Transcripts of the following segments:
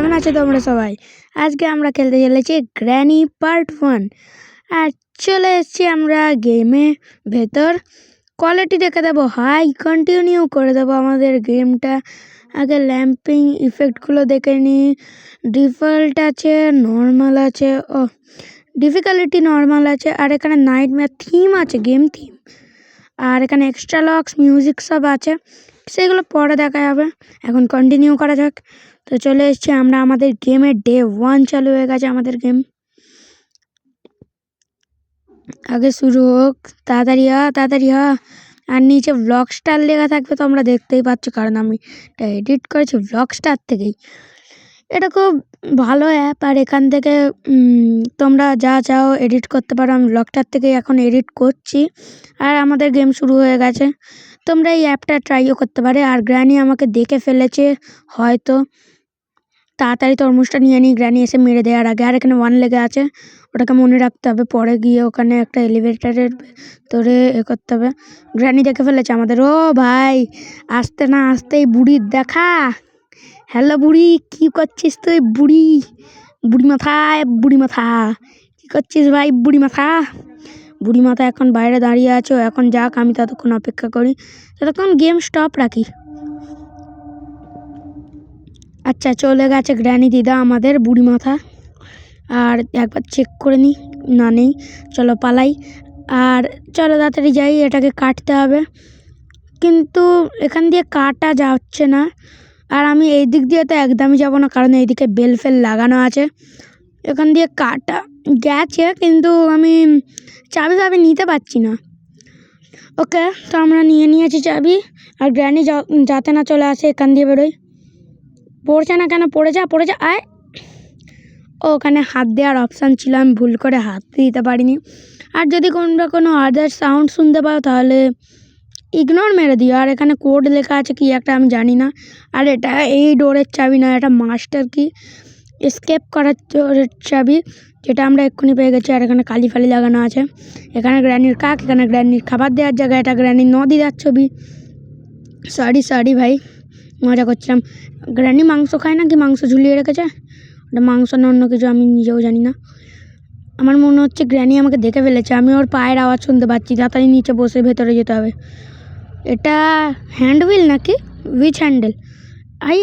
কেমন আছো তোমরা সবাই? আজকে আমরা খেলতে চলেছি গ্র্যানি পার্ট 1। আর চলে এসেছি আমরা গেমে ভেতর। কোয়ালিটি দেখে দেবো হাই, কন্টিনিউ করে দেবো আমাদের গেমটা। আগে ল্যাম্পিং ইফেক্টগুলো দেখে নিই। ডিফল্ট আছে, নর্মাল আছে, ও ডিফিকাল্টি নর্মাল আছে। আর এখানে নাইটমেয়ার থিম আছে, গেম থিম। আর এখানে এক্সট্রা লক্স মিউজিক সব আছে, সেগুলো পরে দেখা যাবে। এখন কন্টিনিউ করা যাক। তো চলে এসেছি আমরা আমাদের গেমের ডে 1 চালু হয়ে গেছে আমাদের গেম। আগে শুরু হোক, তাড়াতাড়ি তাড়াতাড়ি আর নিচে ব্লগ স্টার লেখা থাকবে, তো আমরা দেখতেই পাচ্ছ, কারণ আমি এটা এডিট করেছি ব্লগ স্টার থেকেই। এটা খুব ভালো অ্যাপ, আর এখান থেকে তোমরা যা চাও এডিট করতে পারো। আমি ব্লগটার থেকেই এখন এডিট করছি, আর আমাদের গেম শুরু হয়ে গেছে। তোমরা এই অ্যাপটা ট্রাইও করতে পারে। আর গ্র্যানি আমাকে দেখে ফেলেছে হয়তো, তাড়াতাড়ি তরমুজটা নিয়ে নিই, গ্র্যানি এসে মেরে দেওয়ার আগে। আর এখানে 1 লেগে আছে, ওটাকে মনে রাখতে হবে, পরে গিয়ে ওখানে একটা এলিভেটারের ভেতরে করতে হবে। গ্র্যানি দেখে ফেলেছে আমাদের। ও ভাই, আসতে না আসতেই বুড়ির দেখা। হ্যালো বুড়ি, কি করছিস তুই? বুড়ি মাথা, কি করছিস ভাই? বুড়ি মাথা এখন বাইরে দাঁড়িয়ে আছো। এখন যাক, আমি ততক্ষণ অপেক্ষা করি, ততক্ষণ গেম স্টপ রাখি। আচ্ছা, চলে গেছে গ্র্যানি দিদা আমাদের, বুড়ি মাথা। আর একবার চেক করে নিই, না নেই। চলো পালাই, আর চলো তাড়াতাড়ি যাই। এটাকে কাটতে হবে, কিন্তু এখান দিয়ে কাটা যাচ্ছে না। আর আমি এই দিক দিয়ে তো একদমই যাব না, কারণ এইদিকে বেল ফেল লাগানো আছে। এখান দিয়ে কাটা গেছে, কিন্তু আমি চাবি নিতে পারছি না। ওকে, তো আমরা নিয়ে নিয়েছি চাবি। আর গ্র্যানি যাতে না চলে আসে, এখান দিয়ে বেরোই। পড়ছে না কেন? পড়ে যা আয়। ওখানে হাত দেওয়ার অপশান ছিল, আমি ভুল করে হাত দিতে পারিনি। আর যদি কোনো আদার সাউন্ড শুনতে পাও, তাহলে ইগনোর মেরে দিও। আর এখানে কোড লেখা আছে কি একটা, আমি জানি না। আর এটা এই ডোরের চাবি না, এটা মাস্টার কি, এসকেপ করার ডোরের চাবি, যেটা আমরা এক্ষুনি পেয়ে গেছি। আর এখানে কালি ফালি লাগানো আছে। এখানে গ্র্যানির কাক, এখানে গ্র্যানির খাবার দেওয়ার জায়গা, এটা গ্র্যানির নদীদার ছবি। সরি ভাই, মজা করছিলাম। গ্র্যানি মাংস খায় না কি? মাংস ঝুলিয়ে রেখেছে। ওটা মাংস না অন্য কিছু, আমি নিজেও জানি না। আমার মনে হচ্ছে গ্র্যানি আমাকে দেখে ফেলেছে। আমি ওর পায়ের আওয়াজ শুনতে পাচ্ছি। তাড়াতাড়ি নিচে বসে ভেতরে যেতে হবে। এটা হ্যান্ড হুইল নাকি উইচ হ্যান্ডেল?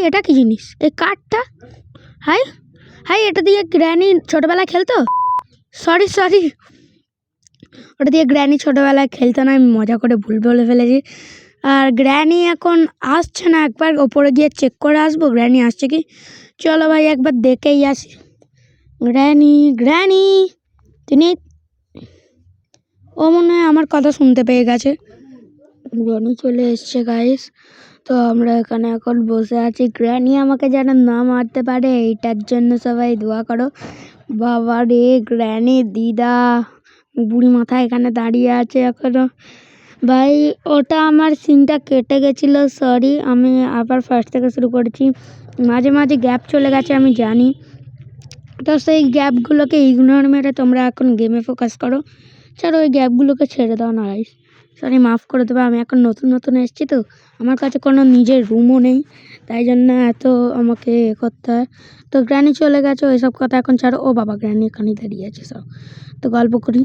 এটা কি জিনিস? এই কাঠটা? এটা দিয়ে গ্র্যানি ছোটোবেলায় খেলতো। সরি ওটা দিয়ে গ্র্যানি ছোটোবেলায় খেলতো না, আমি মজা করে ভুল বলে ফেলেছি। আর গ্র্যানি এখন আসছে না, একবার ওপরে গিয়ে চেক করে আসবো গ্র্যানি আসছে কি। চলো ভাই, একবার দেখেই আসি। গ্র্যানি তিনি, ও মনে হয় আমার কথা শুনতে পেয়ে গেছে। গ্র্যানি চলে এসছে গাইস। তো আমরা এখানে এখন বসে আছি। গ্র্যানি আমাকে যেন না মারতে পারে, এইটার জন্য সবাই দোয়া করো। বাবা রে, গ্র্যানি দিদা বুড়ি মাথা এখানে দাঁড়িয়ে আছে এখনো। ভাই, ওটা আমার সিনটা কেটে গেছিলো, সরি। আমি আবার ফার্স্ট থেকে শুরু করেছি। মাঝে মাঝে গ্যাপ চলে গেছে, আমি জানি। তো সেই গ্যাপগুলোকে ইগনোর মেরে তোমরা এখন গেমে ফোকাস করো। চলো ওই গ্যাপগুলোকে ছেড়ে দাও না গাইস। সরি, মাফ করে দেবে। আমি এখন নতুন এসেছি, তো আমার কাছে কোনো নিজের রুমও নেই, তাই জন্য এত আমাকে করতে হয়। তো গ্র্যানি চলে গেছে, ওইসব কথা এখন ছাড়ো। ও বাবা, গ্র্যানি এখানেই দাঁড়িয়ে আছে। সব তো গল্প করি।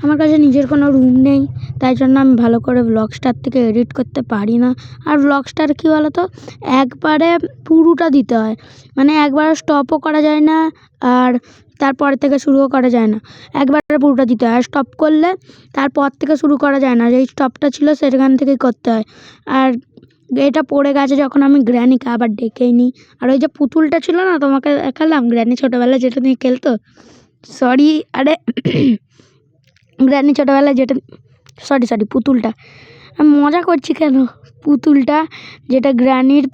আমার কাছে নিজের কোনো রুম নেই, তাই জন্য আমি ভালো করে ব্লগ স্টার থেকে এডিট করতে পারি না। আর ব্লগ স্টার কী বলো তো, একবারে পুরোটা দিতে হয়, মানে একবারে স্টপও করা যায় না, আর তারপর থেকে শুরুও করা যায় না। একবারে পুরোটা দিতে হয়, আর স্টপ করলে তারপর থেকে শুরু করা যায় না। যেই স্টপটা ছিল সেখান থেকেই করতে হয়। আর এটা পড়ে গেছে যখন, আমি গ্র্যানিকে আবার ডেকেই নিই। আর ওই যে পুতুলটা ছিল না, তোমাকে দেখালাম, গ্র্যানি ছোটোবেলায় যেটা নিয়ে খেলতো। সরি, আরে গ্র্যানি ছোটোবেলায় যেটা, সরি পুতুলটা, আমি মজা করছি কেন? পুতুলটা যেটা গ্র্যানির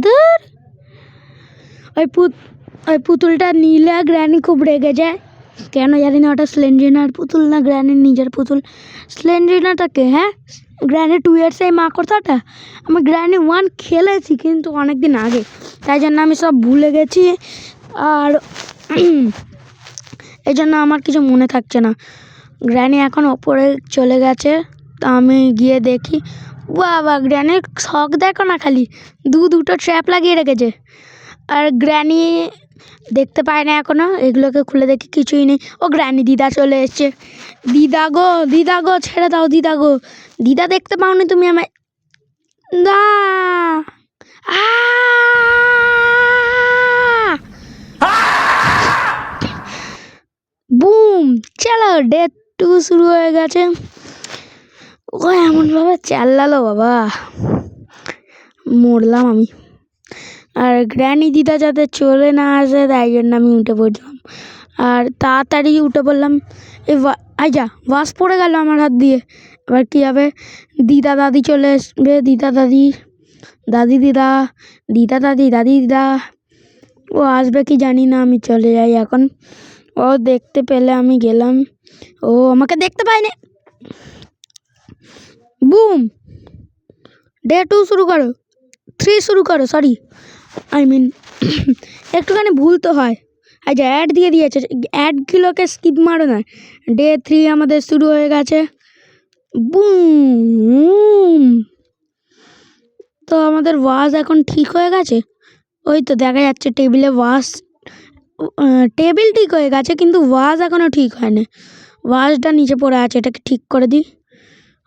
দূর, ওই পুতুলটা নিলে গ্র্যানি খুব রেগে যায়, কেন জানি না। ওটা স্লেন্ড্রিনার পুতুল না গ্র্যানির নিজের পুতুল? স্লেন্ড্রিনাটাকে, হ্যাঁ, গ্র্যানি 2 ইয়ার্সেই মা কথাটা। আমি গ্র্যানি 1 খেলেছি, কিন্তু অনেক দিন আগে, তাই জন্য আমি সব ভুলে গেছি। আর এই জন্য আমার কিছু মনে থাকছে না। গ্র্যানি এখন ওপরে চলে গেছে, তো আমি গিয়ে দেখি। বাবা, গ্র্যানির শখ দেখো না, খালি দুটো ট্র্যাপ লাগিয়ে রেখেছে। আর গ্র্যানি দেখতে পায় না এখনো, এগুলোকে খুলে দেখি কিছুই নেই। ও গ্র্যানি দিদা চলে এসছে। দিদা গো ছেড়ে দাও দিদা গো, দিদা দেখতে পাওনি তুমি আমায়? না বুম, চলো ডে 2 শুরু হয়ে গেছে। ও এমনভাবে চাল্লালো বাবা, মরলাম আমি। আর গ্র্যানি দিদা যাতে চলে না আসে তাই জন্য আমি উঠে পড়লাম, আর তাড়াতাড়ি উঠে পড়লাম। আইজা বাস পড়ে গেল আমার হাত দিয়ে। এবার কী হবে? দিদা দাদি চলে আসবে, দিদা দাদি দিদা দাদি দিদা। ও আসবে কি জানি না, আমি চলে যাই এখন। ও দেখতে পেলে আমি গেলাম, ও আমাকে দেখতে পায়নি। বুম, ডে 2 শুরু করো, 3 শুরু করো, সরি আই মিন একটুখানি ভুল তো হয়। আচ্ছা অ্যাড দিয়ে দিয়েছে, অ্যাডগুলোকে স্কিপ মারো না। ডে 3 আমাদের শুরু হয়ে গেছে। বুম, তো আমাদের ওয়াজ এখন ঠিক হয়ে গেছে। ওই তো দেখা যাচ্ছে টেবিলে ওয়াজ, টেবিল ঠিক হয়ে গেছে কিন্তু ওয়াজ এখনও ঠিক হয়নি। ওয়াজটা নিচে পড়ে আছে, এটাকে ঠিক করে দিই।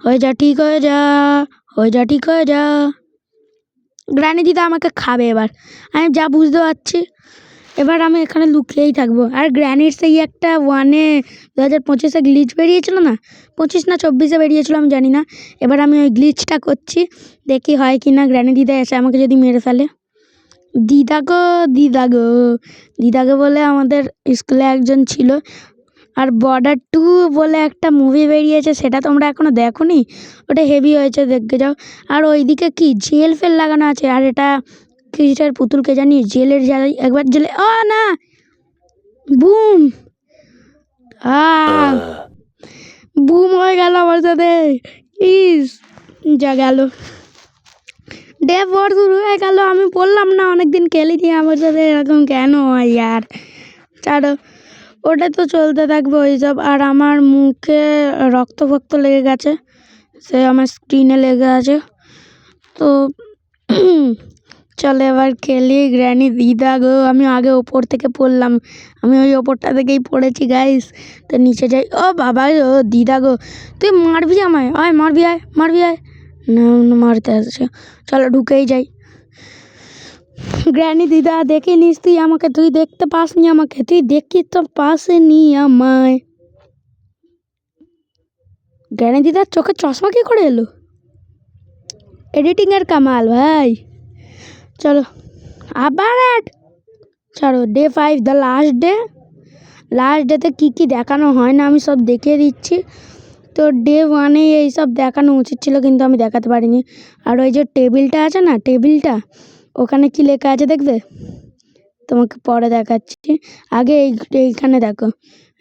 হয়ে যা, ঠিক হয়ে যা, হয়ে যা, ঠিক হয়ে যা। গ্র্যানি দিদা আমাকে খাবে এবার, আমি যা বুঝতে পারছি। এবার আমি এখানে লুকিয়েই থাকবো। আর গ্র্যানির সেই একটা 2025-এ গ্লিচ বেরিয়েছিল না, 25 না 24-এ বেরিয়েছিল আমি জানি না। এবার আমি ওই গ্লিচটা করছি, দেখি হয় কি না। গ্র্যানি দিদা এসে আমাকে যদি মেরে ফেলে। দিদা গো বলে আমাদের স্কুলে একজন ছিল। আর বর্ডার 2 বলে একটা মুভি বেরিয়েছে, সেটা তোমরা এখনও দেখোনি, ওটা হেভি হয়েছে, দেখতে যাও। আর ওইদিকে কি জেল ফেল লাগানো আছে, আর এটা কিসের পুতুলকে জানি জেলের একবার জেলে। ও না, বুম, বুম হয়ে গেল আমার সাথে। ইস, যা গেল, ডে 4 শুরু হয়ে গেল। আমি বললাম না অনেকদিন খেলিনি, আমার সাথে এরকম কেন হয় ইয়ার। ছাড়ো, ওটা তো চলতে থাকবে ওইসব। আর আমার মুখে রক্ত ফক্ত লেগে গেছে, সে আমার স্ক্রিনে লেগে আছে। তো চলে এবার খেলি। গ্র্যানি দিদা গো, আমি আগে ওপর থেকে পড়লাম, আমি ওই ওপরটা থেকেই পড়েছি গাইস। তো নিচে যাই। ও বাবা, ও দিদা গো, তুই মারবি আমায়? আয় মারবি, আয় না, মারতে আসছে। চলো ঢুকেই যাই। গ্র্যানি দিদা দেখে নিস তুই আমাকে, তুই দেখতে পাসনি আমাকে, তুই দেখি তো পাসনি আমায়। গ্র্যানি দিদার চোখে চশমা কি করে এলো? এডিটিংয়ের কামাল ভাই। চলো আবার অ্যাড, চলো ডে 5 দ্য লাস্ট ডেতে কী দেখানো হয় না আমি সব দেখিয়ে দিচ্ছি। তো ডে 1-এ এইসব দেখানো উচিত ছিল কিন্তু আমি দেখাতে পারিনি। আর ওই যে টেবিলটা আছে না, টেবিলটা ওখানে কি লেখা আছে দেখবে? তোমাকে পরে দেখাচ্ছি, আগে এইখানে দেখো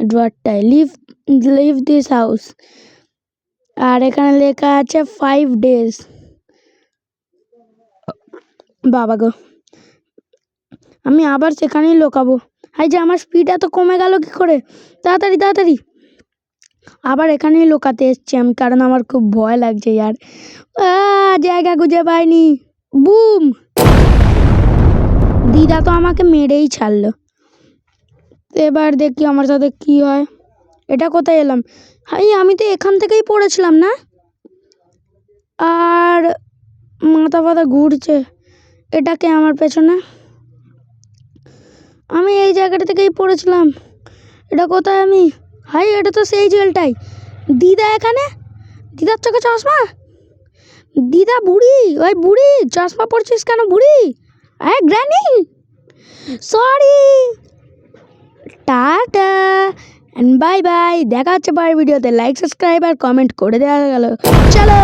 ড্রয়ারটায়, লিভ দিস হাউস। আর এখানে লেখা আছে 5 days। বাবা গো, আমি আবার সেখানেই লুকাবো। এই যে আমার স্পিড এত কমে গেল কি করে? তাড়াতাড়ি আবার এখানেই লুকাতে এসছি আমি, কারণ আমার খুব ভয় লাগছে ইয়ার। জায়গা খুঁজে পাইনি। বুম, দিদা তো আমাকে মেরেই ছাড়লো। এবার দেখি আমার সাথে কি হয়। এটা কোথায় এলাম? আমি তো এখান থেকেই পড়েছিলাম না? আর মাথা ফাথা ঘুরছে, এটাকে আমার পেছনে, আমি এই জায়গাটা থেকেই পড়েছিলাম। এটা কোথায় আমি? এটা তো সেই জেলটাই। দিদা এখানে, দিদার চোখে চশমা, দিদা বুড়ি, ওই বুড়ি চশমা পড়ছিস কেন বুড়ি? Granny sorry, tata and bye bye. দেখা হচ্ছে পরের ভিডিওতে। লাইক সাবস্ক্রাইব আর কমেন্ট করে দেওয়া গেল। চলো।